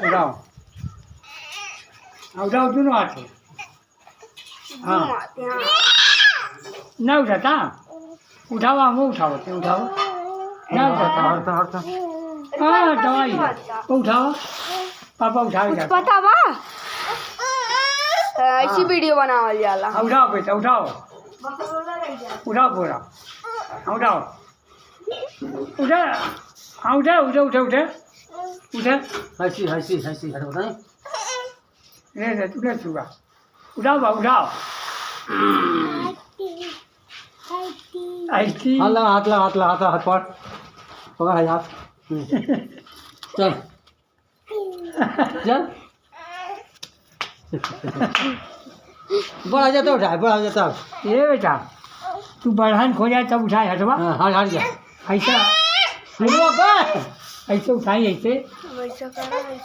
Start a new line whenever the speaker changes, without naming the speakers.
उठाओ उठाओ दोनों हाथ से हाँ ना उठाता उठाओ हम उठाओ उठाओ ना उठाता हाँ दवाई उठाओ पापा उठाओ
कुछ पता बा ऐसी वीडियो बनावल जाला
उठाओ बेटा उठाओ उठाओ पूरा उठाओ उठा हाँ उठा उठा उठा उठा उठा
हंसी हंसी हंसी हटो नहीं
नहीं तू नहीं छूगा उठाओ बा उठाओ ऐसी
हाथ लगा हाथ लगा हाथ लगा हाथ हाथ पर पकड़ है हाथ चल चल बड़ा जाता उठाए बड़ा जाता
ये बेटा तू बढ़ान खो जाए तब उठाए हटवा
हाँ हाथ हाथ गया
ऐसा
सुनो बे
ऐसे उठाई ऐसे
वैसा करो